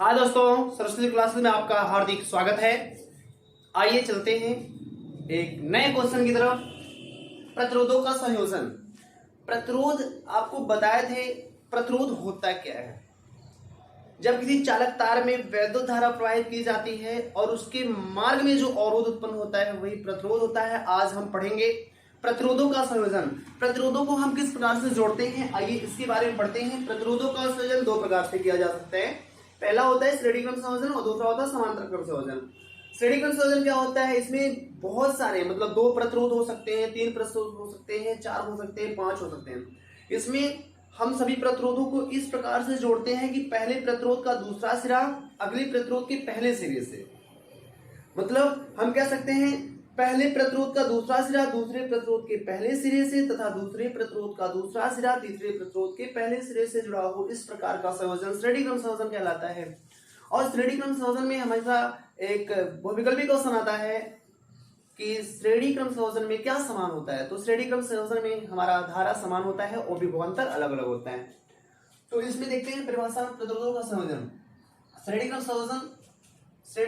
हाँ दोस्तों, सरस्वती क्लासेस में आपका हार्दिक स्वागत है। आइए चलते हैं एक नए क्वेश्चन की तरफ। प्रतिरोधों का संयोजन। प्रतिरोध आपको बताए थे, प्रतिरोध होता क्या है। जब किसी चालक तार में वैद्युत धारा प्रवाहित की जाती है और उसके मार्ग में जो अवरोध उत्पन्न होता है वही प्रतिरोध होता है। आज हम पढ़ेंगे प्रतिरोधों का संयोजन। प्रतिरोधों को हम किस प्रकार से जोड़ते हैं, आइए इसके बारे में पढ़ते हैं। प्रतिरोधों का संयोजन दो प्रकार से किया जा सकता है। पहला होता है श्रेणी क्रम संयोजन और दूसरा होता है समांतर क्रम संयोजन। श्रेणी क्रम संयोजन क्या होता है, इसमें बहुत सारे मतलब दो प्रतिरोध हो सकते हैं, तीन प्रतिरोध हो सकते हैं, चार हो सकते हैं, पांच हो सकते हैं। इसमें हम सभी प्रतिरोधों को इस प्रकार से जोड़ते हैं कि पहले प्रतिरोध का दूसरा सिरा अगले प्रतिरोध के पहले सिरे से, मतलब हम कह सकते हैं पहले प्रतिरोध का दूसरा सिरा दूसरे प्रतिरोध के पहले सिरे से तथा दूसरे प्रतिरोध का दूसरा सिरा तीसरे प्रतिरोध के पहले सिरे से जुड़ा हो। इस प्रकार का संयोजन श्रेणी क्रम संयोजन कहलाता है। और श्रेणी क्रम संयोजन में हमेशा एक बहुविकल्पी क्वेश्चन आता है कि श्रेणी क्रम संयोजन में क्या समान होता है। तो श्रेणी क्रम संयोजन में हमारा धारा समान होता है और विभवांतर अलग अलग होता है। तो इसमें देखते हैं परिभाषा प्रतिरोधों का संयोजन। श्रेणी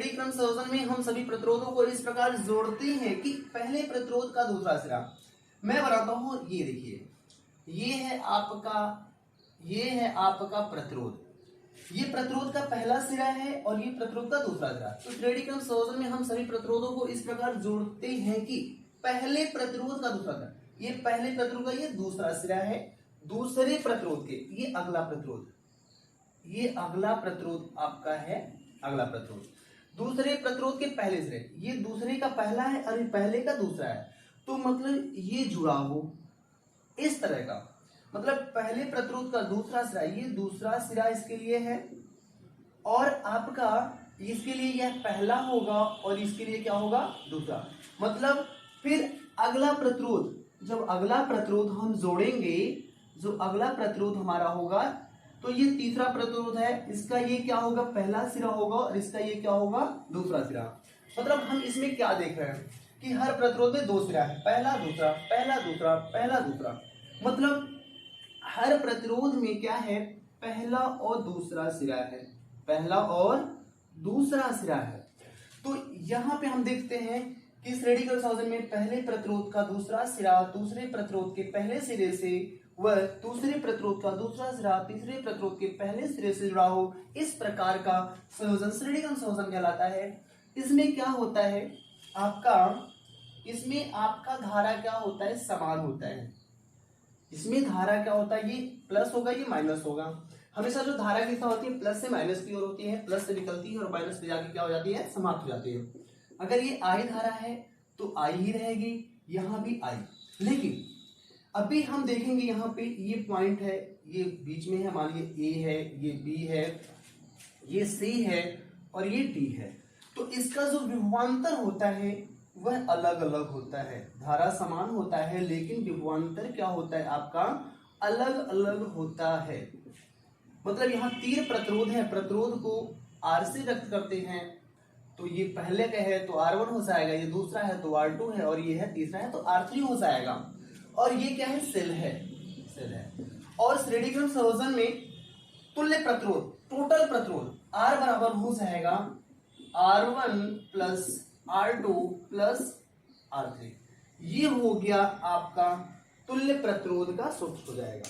क्रम संयोजन में हम सभी प्रतिरोधों को इस प्रकार जोड़ते हैं कि पहले प्रतिरोध का दूसरा सिरा, मैं बनाता हूं, ये देखिए, ये है आपका प्रतिरोध, ये प्रतिरोध का पहला सिरा है और ये प्रतिरोध का दूसरा सिरा। तो श्रेणी क्रम संयोजन में हम सभी प्रतिरोधों को इस प्रकार जोड़ते हैं कि पहले प्रतिरोध का दूसरा सिरा, ये पहले प्रतिरोध का ये दूसरा सिरा है, दूसरे प्रतिरोध के ये अगला प्रतिरोध, ये अगला प्रतिरोध आपका है, अगला प्रतिरोध दूसरे प्रतिरोध के पहले सिरे, ये दूसरे का पहला है और ये पहले का दूसरा है। तो मतलब ये जुड़ा हो इस तरह का, मतलब पहले प्रतिरोध का दूसरा सिरा, ये दूसरा सिरा इसके लिए है और आपका इसके लिए यह पहला होगा और इसके लिए क्या होगा, दूसरा। मतलब फिर अगला प्रतिरोध, जब अगला प्रतिरोध हम जोड़ेंगे, जो अगला प्रतिरोध हमारा होगा, तो ये तीसरा प्रतिरोध है, इसका ये क्या होगा, पहला सिरा होगा और इसका ये क्या होगा, दूसरा सिरा। मतलब हम इसमें क्या देख रहे हैं कि हर प्रतिरोध में दो सिरा है, पहला दूसरा, पहला दूसरा, पहला दूसरा। मतलब हर प्रतिरोध में क्या है, पहला और दूसरा सिरा है, पहला और दूसरा सिरा है। तो यहाँ पे हम देखते हैं कि श्रेणी क्रम संयोजन में पहले प्रतिरोध का दूसरा सिरा दूसरे प्रतिरोध के पहले सिरे से वह दूसरे प्रतिरोध का दूसरा सिरा तीसरे प्रतिरोध के पहले सिरे से जुड़ा हो। इस प्रकार का संयोजन श्रेणी क्रम संयोजन कहलाता है। इसमें क्या होता है इसमें आपका धारा क्या होता है, समान होता है। इसमें धारा क्या होता है, ये प्लस होगा, ये माइनस होगा। हमेशा जो धारा कितना होती है, प्लस से माइनस की ओर होती है, प्लस से निकलती है और माइनस पे जाके क्या हो जाती है, समाप्त हो जाती है। अगर ये आई धारा है तो आई ही रहेगी, यहां भी आई। लेकिन अभी हम देखेंगे यहाँ पे ये पॉइंट है, ये बीच में है, मान लीजिए ए है, ये बी है, ये सी है और ये डी है। तो इसका जो विभवांतर होता है वह अलग अलग होता है। धारा समान होता है लेकिन विभवांतर क्या होता है आपका, अलग अलग होता है। मतलब यहाँ तीन प्रतिरोध है, प्रतिरोध को आर से व्यक्त करते हैं, तो ये पहले का है तो R1 हो जाएगा, ये दूसरा है तो R2 है और ये है तीसरा है तो R3 हो जाएगा। और ये क्या है, सेल है। और श्रेणी क्रम संयोजन में तुल्य प्रतिरोध, टोटल प्रतिरोध R बराबर हो जाएगा R1 plus R2 plus R3। ये हो गया आपका तुल्य प्रतिरोध का सूत्र हो जाएगा।